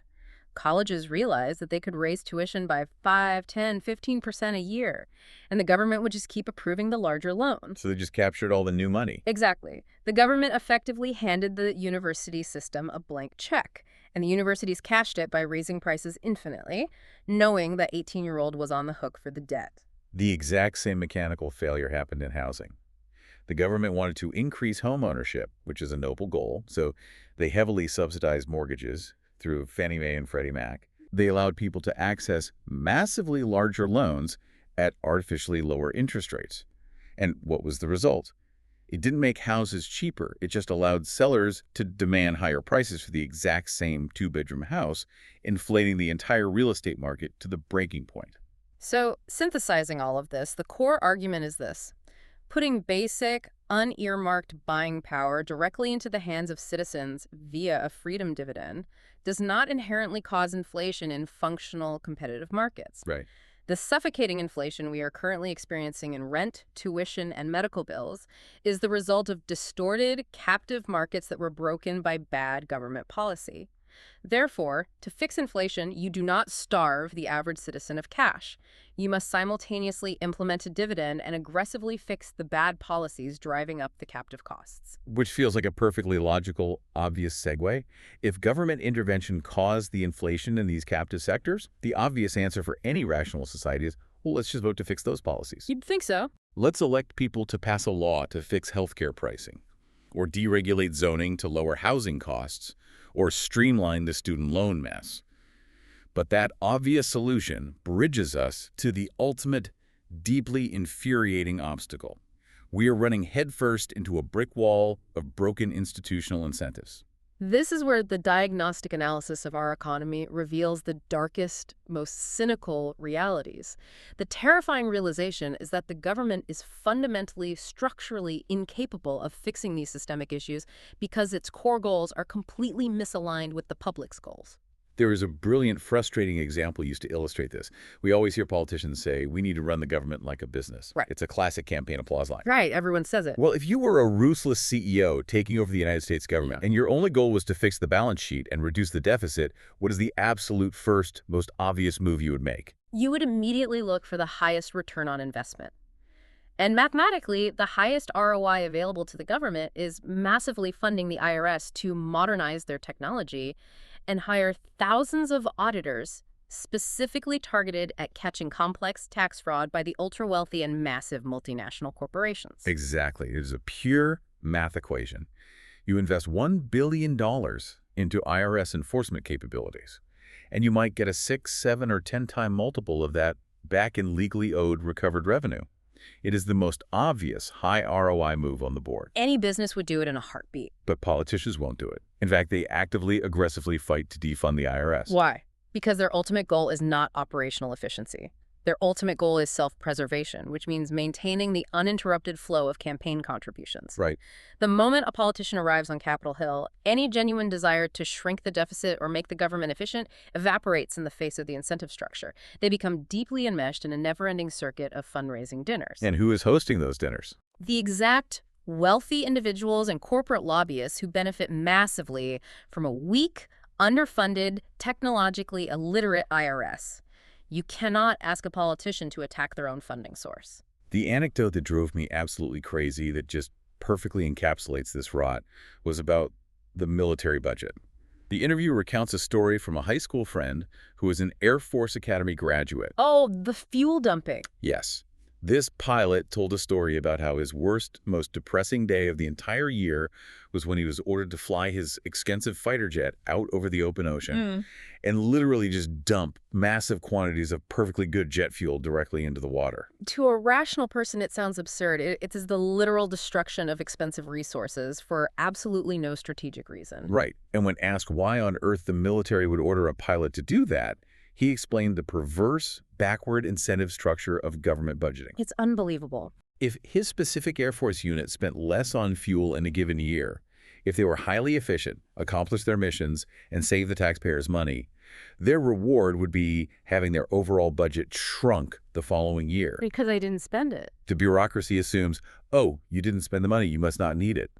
Colleges realized that they could raise tuition by 5, 10, 15% a year, and the government would just keep approving the larger loans. So they just captured all the new money. Exactly. The government effectively handed the university system a blank check, and the universities cashed it by raising prices infinitely, knowing that 18-year-old was on the hook for the debt. The exact same mechanical failure happened in housing. The government wanted to increase home ownership, which is a noble goal, so they heavily subsidized mortgages through Fannie Mae and Freddie Mac. They allowed people to access massively larger loans at artificially lower interest rates. And what was the result? It didn't make houses cheaper. It just allowed sellers to demand higher prices for the exact same two-bedroom house, inflating the entire real estate market to the breaking point. So, synthesizing all of this, the core argument is this. Putting basic, unearmarked buying power directly into the hands of citizens via a freedom dividend does not inherently cause inflation in functional competitive markets. Right. The suffocating inflation we are currently experiencing in rent, tuition, and medical bills is the result of distorted, captive markets that were broken by bad government policy. Therefore, to fix inflation, you do not starve the average citizen of cash. You must simultaneously implement a dividend and aggressively fix the bad policies driving up the captive costs. Which feels like a perfectly logical, obvious segue. If government intervention caused the inflation in these captive sectors, the obvious answer for any rational society is, well, let's just vote to fix those policies. You'd think so. Let's elect people to pass a law to fix healthcare pricing, or deregulate zoning to lower housing costs, or streamline the student loan mess. But that obvious solution bridges us to the ultimate, deeply infuriating obstacle. We are running headfirst into a brick wall of broken institutional incentives. This is where the diagnostic analysis of our economy reveals the darkest, most cynical realities. The terrifying realization is that the government is fundamentally, structurally incapable of fixing these systemic issues because its core goals are completely misaligned with the public's goals. There is a brilliant, frustrating example used to illustrate this. We always hear politicians say, we need to run the government like a business. Right. It's a classic campaign applause line. Right, everyone says it. Well, if you were a ruthless CEO taking over the United States government, and your only goal was to fix the balance sheet and reduce the deficit, what is the absolute first, most obvious move you would make? You would immediately look for the highest return on investment. And mathematically, the highest ROI available to the government is massively funding the IRS to modernize their technology and hire thousands of auditors specifically targeted at catching complex tax fraud by the ultra-wealthy and massive multinational corporations. Exactly. It is a pure math equation. You invest $1 billion into IRS enforcement capabilities, and you might get a 6, 7, or 10-time multiple of that back in legally owed recovered revenue. It is the most obvious high ROI move on the board. Any business would do it in a heartbeat. But politicians won't do it. In fact, they actively, aggressively fight to defund the IRS. Why? Because their ultimate goal is not operational efficiency. Their ultimate goal is self-preservation, which means maintaining the uninterrupted flow of campaign contributions. Right. The moment a politician arrives on Capitol Hill, any genuine desire to shrink the deficit or make the government efficient evaporates in the face of the incentive structure. They become deeply enmeshed in a never-ending circuit of fundraising dinners. And who is hosting those dinners? The exact wealthy individuals and corporate lobbyists who benefit massively from a weak, underfunded, technologically illiterate IRS. You cannot ask a politician to attack their own funding source. The anecdote that drove me absolutely crazy that just perfectly encapsulates this rot was about the military budget. The interview recounts a story from a high school friend who was an Air Force Academy graduate. Oh, the fuel dumping. Yes. This pilot told a story about how his worst, most depressing day of the entire year was when he was ordered to fly his expensive fighter jet out over the open ocean and literally just dump massive quantities of perfectly good jet fuel directly into the water. To a rational person, it sounds absurd. It is the literal destruction of expensive resources for absolutely no strategic reason. Right. And when asked why on earth the military would order a pilot to do that, he explained the perverse, backward incentive structure of government budgeting. It's unbelievable. If his specific Air Force unit spent less on fuel in a given year, if they were highly efficient, accomplished their missions, and saved the taxpayers money, their reward would be having their overall budget shrunk the following year. Because I didn't spend it. The bureaucracy assumes, oh, you didn't spend the money, you must not need it.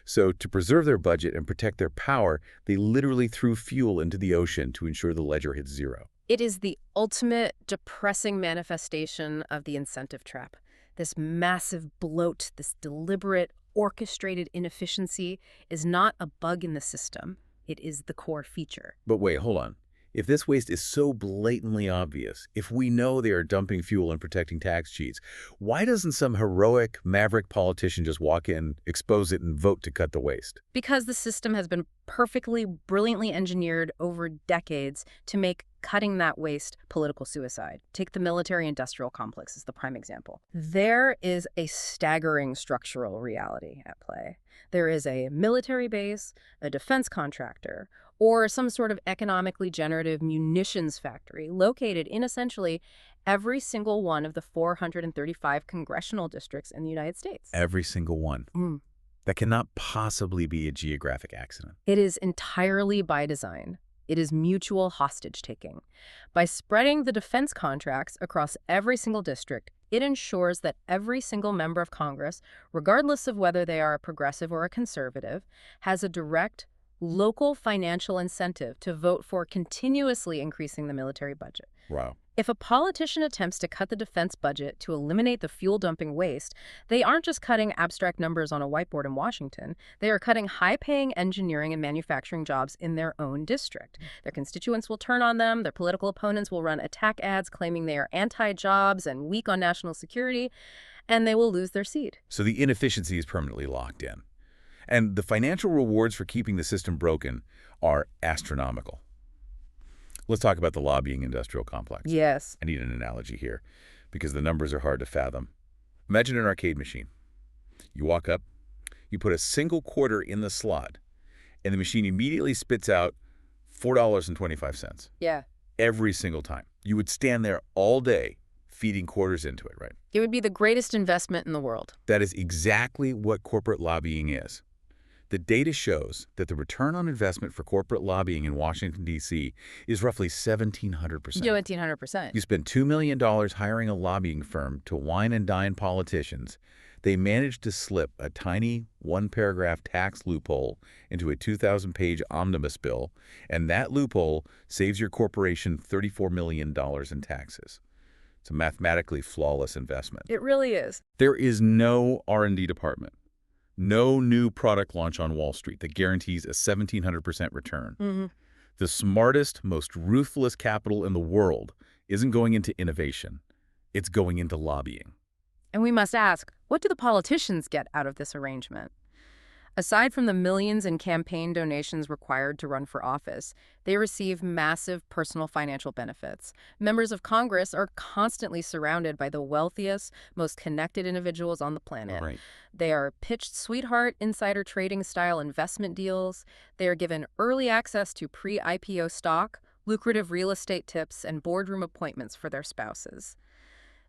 So to preserve their budget and protect their power, they literally threw fuel into the ocean to ensure the ledger hit zero. It is the ultimate depressing manifestation of the incentive trap. This massive bloat, this deliberate, orchestrated inefficiency is not a bug in the system. It is the core feature. But wait, hold on. If this waste is so blatantly obvious, if we know they are dumping fuel and protecting tax cheats, why doesn't some heroic, maverick politician just walk in, expose it, and vote to cut the waste? Because the system has been perfectly, brilliantly engineered over decades to make cutting that waste political suicide. Take the military-industrial complex as the prime example. There is a staggering structural reality at play. There is a military base, a defense contractor, or some sort of economically generative munitions factory located in essentially every single one of the 435 congressional districts in the United States. Every single one. That cannot possibly be a geographic accident. It is entirely by design. It is mutual hostage-taking. By spreading the defense contracts across every single district, it ensures that every single member of Congress, regardless of whether they are a progressive or a conservative, has a direct, local financial incentive to vote for continuously increasing the military budget. Wow. If a politician attempts to cut the defense budget to eliminate the fuel-dumping waste, they aren't just cutting abstract numbers on a whiteboard in Washington. They are cutting high-paying engineering and manufacturing jobs in their own district. Their constituents will turn on them. Their political opponents will run attack ads claiming they are anti-jobs and weak on national security, and they will lose their seat. So the inefficiency is permanently locked in. And the financial rewards for keeping the system broken are astronomical. Let's talk about the lobbying industrial complex. Yes. I need an analogy here because the numbers are hard to fathom. Imagine an arcade machine. You walk up, you put a single quarter in the slot, and the machine immediately spits out $4.25. Yeah. Every single time. You would stand there all day feeding quarters into it, right? It would be the greatest investment in the world. That is exactly what corporate lobbying is. The data shows that the return on investment for corporate lobbying in Washington, D.C. is roughly 1,700%. 1,700%. You spend $2 million hiring a lobbying firm to wine and dine politicians. They managed to slip a tiny one-paragraph tax loophole into a 2,000-page omnibus bill, and that loophole saves your corporation $34 million in taxes. It's a mathematically flawless investment. It really is. There is no R&D department. No new product launch on Wall Street that guarantees a 1,700% return. The smartest, most ruthless capital in the world isn't going into innovation. It's going into lobbying. And we must ask, what do the politicians get out of this arrangement? Aside from the millions in campaign donations required to run for office, they receive massive personal financial benefits. Members of Congress are constantly surrounded by the wealthiest, most connected individuals on the planet. Right. They are pitched sweetheart insider trading style investment deals. They are given early access to pre-IPO stock, lucrative real estate tips, and boardroom appointments for their spouses.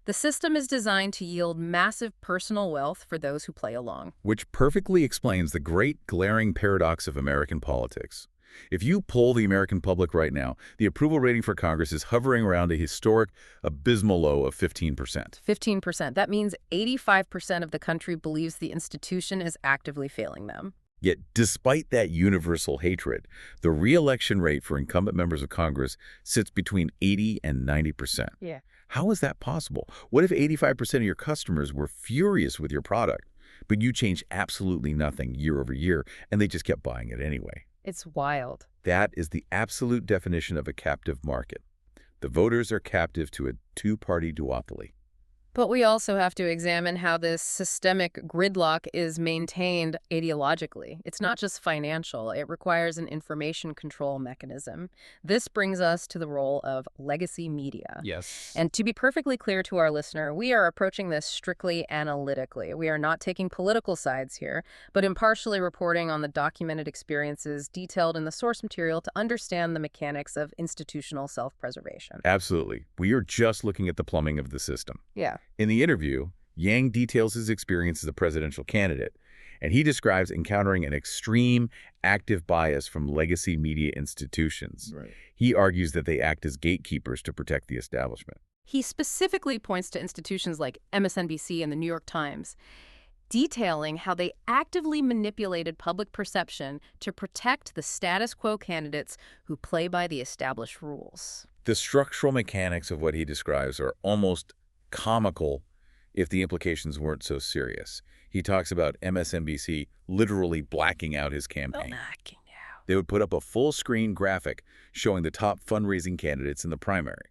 The system is designed to yield massive personal wealth for those who play along. Which perfectly explains the great glaring paradox of American politics. If you poll the American public right now, the approval rating for Congress is hovering around a historic, abysmal low of 15%. 15%. That means 85% of the country believes the institution is actively failing them. Yet, despite that universal hatred, the re-election rate for incumbent members of Congress sits between 80 and 90%. Yeah. How is that possible? What if 85% of your customers were furious with your product, but you changed absolutely nothing year over year, and they just kept buying it anyway? It's wild. That is the absolute definition of a captive market. The voters are captive to a two-party duopoly. But we also have to examine how this systemic gridlock is maintained ideologically. It's not just financial, it requires an information control mechanism. This brings us to the role of legacy media. Yes. And to be perfectly clear to our listener, we are approaching this strictly analytically. We are not taking political sides here, but impartially reporting on the documented experiences detailed in the source material to understand the mechanics of institutional self-preservation. Absolutely. We are just looking at the plumbing of the system. Yeah. In the interview, Yang details his experience as a presidential candidate, and he describes encountering an extreme, active bias from legacy media institutions. Right. He argues that they act as gatekeepers to protect the establishment. He specifically points to institutions like MSNBC and the New York Times, detailing how they actively manipulated public perception to protect the status quo candidates who play by the established rules. The structural mechanics of what he describes are almost comical if the implications weren't so serious. He talks about MSNBC literally blacking out his campaign. Blacking out. They would put up a full-screen graphic showing the top fundraising candidates in the primary.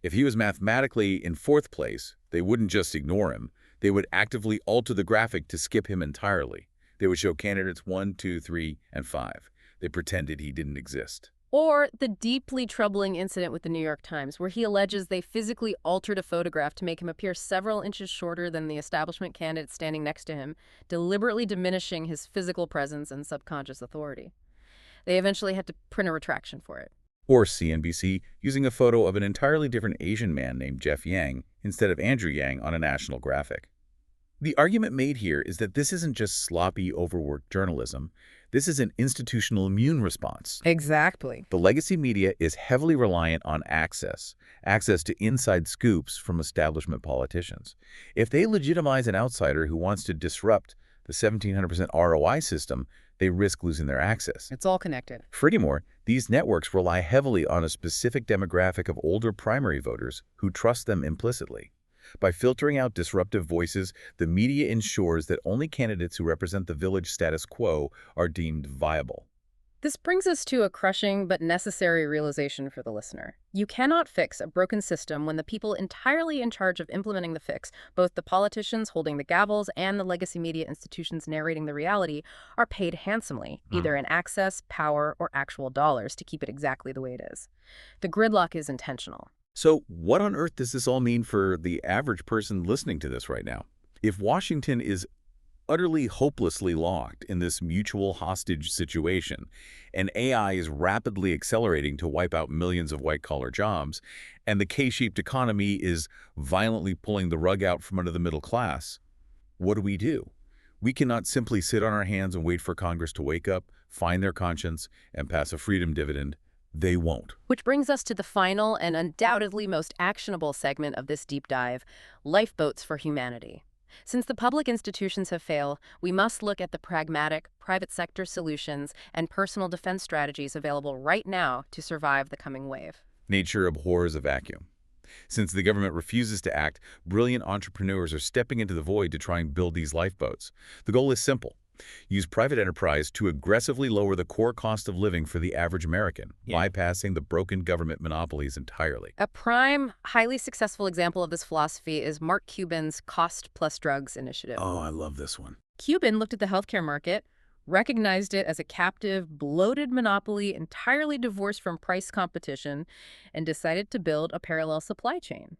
If he was mathematically in fourth place, they wouldn't just ignore him. They would actively alter the graphic to skip him entirely. They would show candidates 1, 2, 3, and 5. They pretended he didn't exist. Or the deeply troubling incident with the New York Times, where he alleges they physically altered a photograph to make him appear several inches shorter than the establishment candidate standing next to him, deliberately diminishing his physical presence and subconscious authority. They eventually had to print a retraction for it. Or CNBC using a photo of an entirely different Asian man named Jeff Yang instead of Andrew Yang on a national graphic. The argument made here is that this isn't just sloppy, overworked journalism. This is an institutional immune response. Exactly. The legacy media is heavily reliant on access to inside scoops from establishment politicians. If they legitimize an outsider who wants to disrupt the 1,700% ROI system, they risk losing their access. It's all connected. Furthermore, these networks rely heavily on a specific demographic of older primary voters who trust them implicitly. By filtering out disruptive voices, the media ensures that only candidates who represent the village status quo are deemed viable. This brings us to a crushing but necessary realization for the listener. You cannot fix a broken system when the people entirely in charge of implementing the fix, both the politicians holding the gavels and the legacy media institutions narrating the reality, are paid handsomely, either in access, power, or actual dollars to keep it exactly the way it is. The gridlock is intentional. So what on earth does this all mean for the average person listening to this right now? If Washington is utterly hopelessly locked in this mutual hostage situation, and AI is rapidly accelerating to wipe out millions of white-collar jobs, and the K-shaped economy is violently pulling the rug out from under the middle class, what do? We cannot simply sit on our hands and wait for Congress to wake up, find their conscience, and pass a freedom dividend. They won't. Which brings us to the final and undoubtedly most actionable segment of this deep dive, lifeboats for humanity. Since the public institutions have failed, we must look at the pragmatic, private sector solutions and personal defense strategies available right now to survive the coming wave. Nature abhors a vacuum. Since the government refuses to act, brilliant entrepreneurs are stepping into the void to try and build these lifeboats. The goal is simple. Use private enterprise to aggressively lower the core cost of living for the average American, bypassing the broken government monopolies entirely. A prime, highly successful example of this philosophy is Mark Cuban's Cost Plus Drugs initiative. Oh, I love this one. Cuban looked at the healthcare market, recognized it as a captive, bloated monopoly entirely divorced from price competition, and decided to build a parallel supply chain.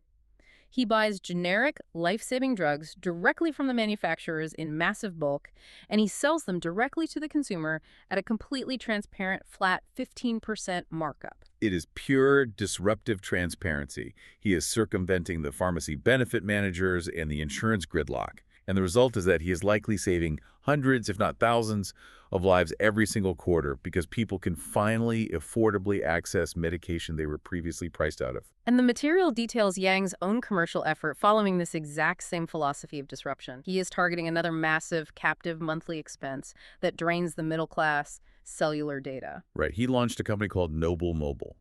He buys generic, life-saving drugs directly from the manufacturers in massive bulk, and he sells them directly to the consumer at a completely transparent, flat 15% markup. It is pure disruptive transparency. He is circumventing the pharmacy benefit managers and the insurance gridlock. And the result is that he is likely saving hundreds, if not thousands, of lives every single quarter because people can finally affordably access medication they were previously priced out of. And the material details Yang's own commercial effort following this exact same philosophy of disruption. He is targeting another massive captive monthly expense that drains the middle class, cellular data. Right. He launched a company called Mobile.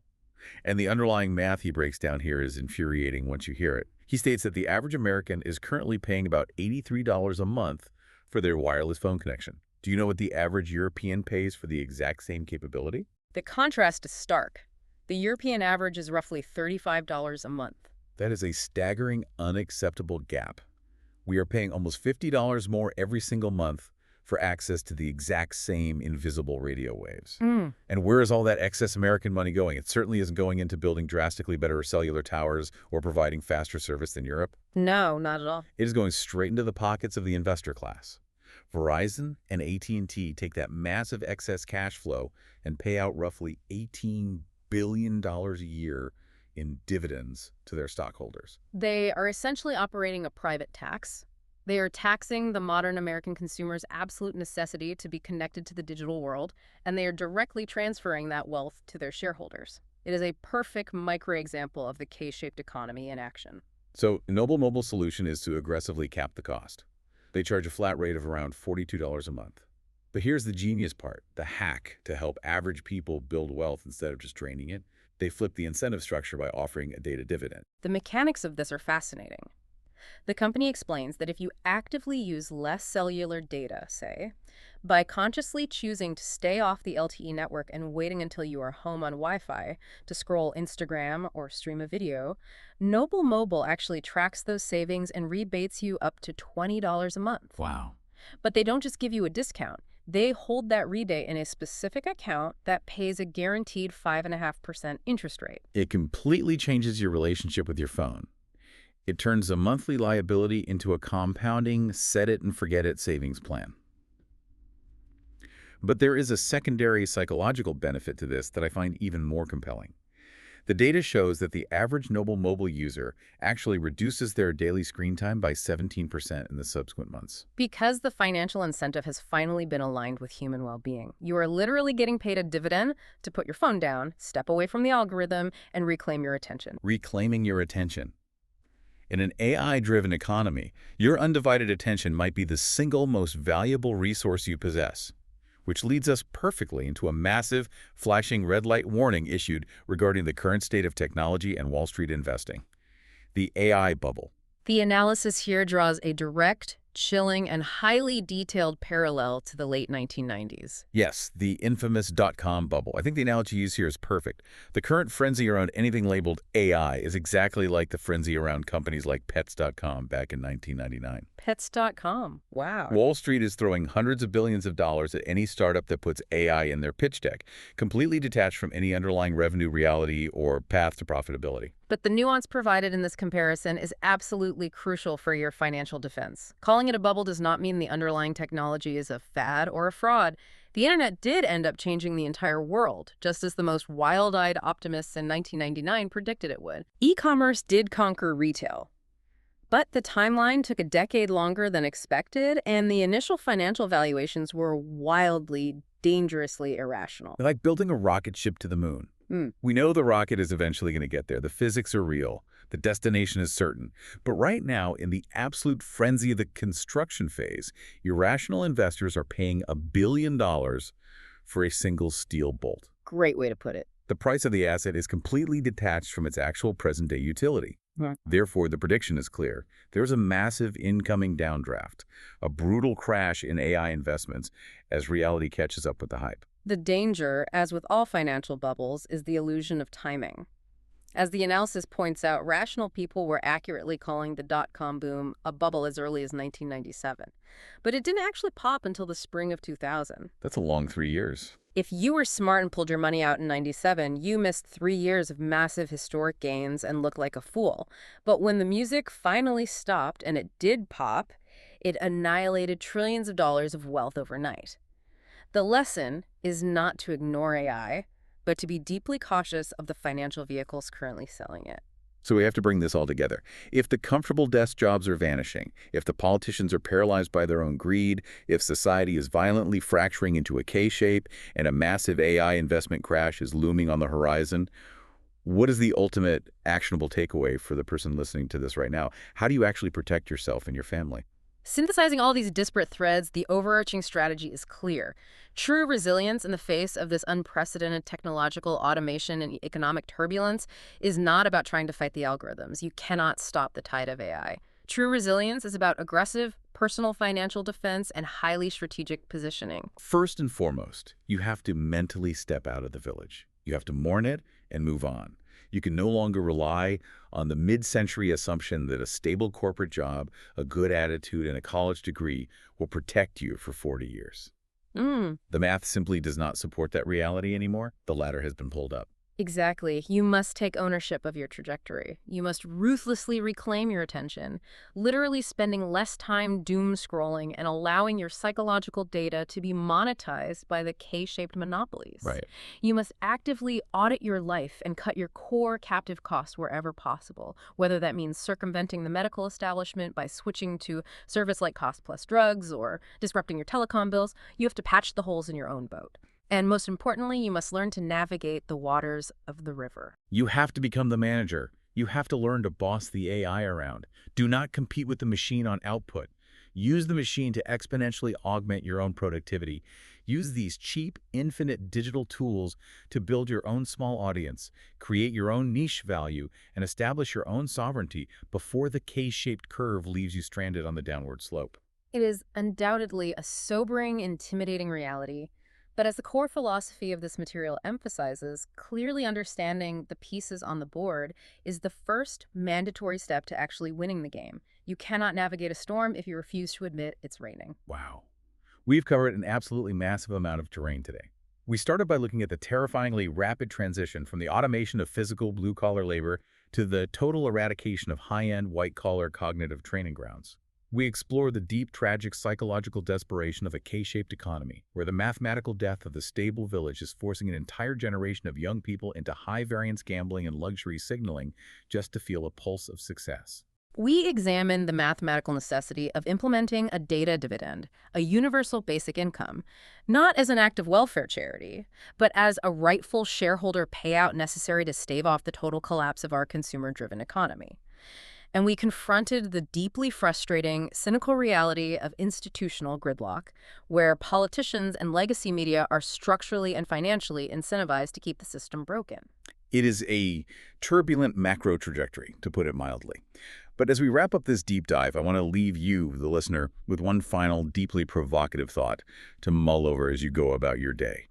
And the underlying math he breaks down here is infuriating once you hear it. He states that the average American is currently paying about $83 a month for their wireless phone connection. Do you know what the average European pays for the exact same capability? The contrast is stark. The European average is roughly $35 a month. That is a staggering, unacceptable gap. We are paying almost $50 more every single month for access to the exact same invisible radio waves. And where is all that excess American money going? It certainly isn't going into building drastically better cellular towers or providing faster service than Europe. No, not at all. It is going straight into the pockets of the investor class. Verizon and AT&T take that massive excess cash flow and pay out roughly $18 billion a year in dividends to their stockholders. They are essentially operating a private tax. They are taxing the modern American consumer's absolute necessity to be connected to the digital world, and they are directly transferring that wealth to their shareholders. It is a perfect micro-example of the K-shaped economy in action. So Noble Mobile's solution is to aggressively cap the cost. They charge a flat rate of around $42 a month. But here's the genius part, the hack to help average people build wealth instead of just draining it. They flip the incentive structure by offering a data dividend. The mechanics of this are fascinating. The company explains that if you actively use less cellular data, say, by consciously choosing to stay off the LTE network and waiting until you are home on Wi-Fi to scroll Instagram or stream a video, Noble Mobile actually tracks those savings and rebates you up to $20 a month. Wow. But they don't just give you a discount. They hold that rebate in a specific account that pays a guaranteed 5.5% interest rate. It completely changes your relationship with your phone. It turns a monthly liability into a compounding set-it-and-forget-it savings plan. But there is a secondary psychological benefit to this that I find even more compelling. The data shows that the average Noble Mobile user actually reduces their daily screen time by 17% in the subsequent months. Because the financial incentive has finally been aligned with human well-being. You are literally getting paid a dividend to put your phone down, step away from the algorithm, and reclaim your attention. Reclaiming your attention. In an AI-driven economy, your undivided attention might be the single most valuable resource you possess, which leads us perfectly into a massive, flashing red light warning issued regarding the current state of technology and Wall Street investing. The AI bubble. The analysis here draws a direct, chilling, and highly detailed parallel to the late 1990s. Yes, the infamous .com bubble. I think the analogy used here is perfect. The current frenzy around anything labeled AI is exactly like the frenzy around companies like Pets.com back in 1999. Pets.com. Wow. Wall Street is throwing hundreds of billions of dollars at any startup that puts AI in their pitch deck, completely detached from any underlying revenue reality or path to profitability. But the nuance provided in this comparison is absolutely crucial for your financial defense. Calling it a bubble does not mean the underlying technology is a fad or a fraud. The internet did end up changing the entire world, just as the most wild-eyed optimists in 1999 predicted it would. E-commerce did conquer retail. But the timeline took a decade longer than expected, and the initial financial valuations were wildly, dangerously irrational. Like building a rocket ship to the moon. We know the rocket is eventually going to get there. The physics are real. The destination is certain. But right now, in the absolute frenzy of the construction phase, irrational investors are paying $1 billion for a single steel bolt. Great way to put it. The price of the asset is completely detached from its actual present-day utility. Therefore, the prediction is clear. There's a massive incoming downdraft, a brutal crash in AI investments as reality catches up with the hype. The danger, as with all financial bubbles, is the illusion of timing. As the analysis points out, rational people were accurately calling the dot-com boom a bubble as early as 1997. But it didn't actually pop until the spring of 2000. That's a long 3 years. If you were smart and pulled your money out in 97, you missed 3 years of massive historic gains and looked like a fool. But when the music finally stopped, and it did pop, it annihilated trillions of dollars of wealth overnight. The lesson is not to ignore AI, but to be deeply cautious of the financial vehicles currently selling it. So we have to bring this all together. If the comfortable desk jobs are vanishing, if the politicians are paralyzed by their own greed, if society is violently fracturing into a K-shape, and a massive AI investment crash is looming on the horizon, what is the ultimate actionable takeaway for the person listening to this right now? How do you actually protect yourself and your family? Synthesizing all these disparate threads, the overarching strategy is clear. True resilience in the face of this unprecedented technological automation and economic turbulence is not about trying to fight the algorithms. You cannot stop the tide of AI. True resilience is about aggressive, personal financial defense and highly strategic positioning. First and foremost, you have to mentally step out of the village. You have to mourn it and move on. You can no longer rely on the mid-century assumption that a stable corporate job, a good attitude, and a college degree will protect you for 40 years. The math simply does not support that reality anymore. The ladder has been pulled up. Exactly. You must take ownership of your trajectory. You must ruthlessly reclaim your attention, literally spending less time doom scrolling and allowing your psychological data to be monetized by the K-shaped monopolies. Right. You must actively audit your life and cut your core captive costs wherever possible, whether that means circumventing the medical establishment by switching to service like cost-plus drugs or disrupting your telecom bills. You have to patch the holes in your own boat. And most importantly, you must learn to navigate the waters of the river. You have to become the manager. You have to learn to boss the AI around. Do not compete with the machine on output. Use the machine to exponentially augment your own productivity. Use these cheap, infinite digital tools to build your own small audience, create your own niche value, and establish your own sovereignty before the K-shaped curve leaves you stranded on the downward slope. It is undoubtedly a sobering, intimidating reality. But as the core philosophy of this material emphasizes, clearly understanding the pieces on the board is the first mandatory step to actually winning the game. You cannot navigate a storm if you refuse to admit it's raining. Wow. We've covered an absolutely massive amount of terrain today. We started by looking at the terrifyingly rapid transition from the automation of physical blue-collar labor to the total eradication of high-end white-collar cognitive training grounds. We explore the deep, tragic psychological desperation of a K-shaped economy, where the mathematical death of the stable village is forcing an entire generation of young people into high-variance gambling and luxury signaling just to feel a pulse of success. We examine the mathematical necessity of implementing a data dividend, a universal basic income, not as an act of welfare charity, but as a rightful shareholder payout necessary to stave off the total collapse of our consumer-driven economy. And we confronted the deeply frustrating, cynical reality of institutional gridlock, where politicians and legacy media are structurally and financially incentivized to keep the system broken. It is a turbulent macro trajectory, to put it mildly. But as we wrap up this deep dive, I want to leave you, the listener, with one final, deeply provocative thought to mull over as you go about your day.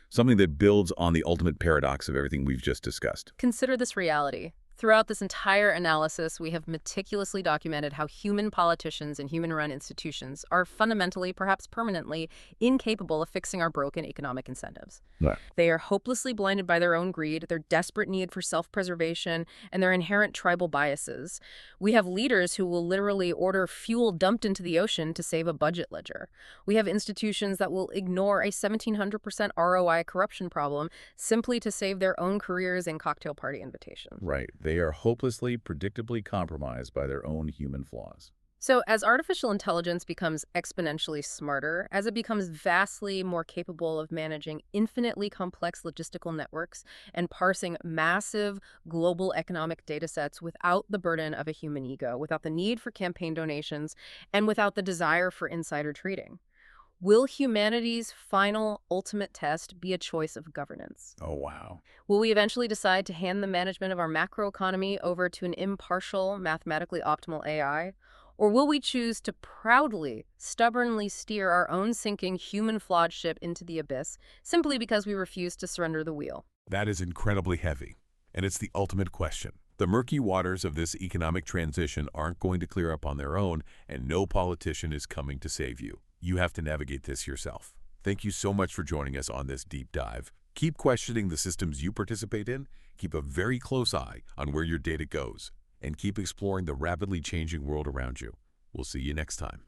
Something that builds on the ultimate paradox of everything we've just discussed. Consider this reality. Throughout this entire analysis, we have meticulously documented how human politicians and human-run institutions are fundamentally, perhaps permanently, incapable of fixing our broken economic incentives. Right. They are hopelessly blinded by their own greed, their desperate need for self-preservation, and their inherent tribal biases. We have leaders who will literally order fuel dumped into the ocean to save a budget ledger. We have institutions that will ignore a 1,700% ROI corruption problem simply to save their own careers and cocktail party invitations. Right. They are hopelessly, predictably compromised by their own human flaws. So as artificial intelligence becomes exponentially smarter, as it becomes vastly more capable of managing infinitely complex logistical networks and parsing massive global economic data sets without the burden of a human ego, without the need for campaign donations, and without the desire for insider trading, will humanity's final, ultimate test be a choice of governance? Oh, wow. Will we eventually decide to hand the management of our macroeconomy over to an impartial, mathematically optimal AI? Or will we choose to proudly, stubbornly steer our own sinking, human-flawed ship into the abyss simply because we refuse to surrender the wheel? That is incredibly heavy, and it's the ultimate question. The murky waters of this economic transition aren't going to clear up on their own, and no politician is coming to save you. You have to navigate this yourself. Thank you so much for joining us on this deep dive. Keep questioning the systems you participate in, keep a very close eye on where your data goes, and keep exploring the rapidly changing world around you. We'll see you next time.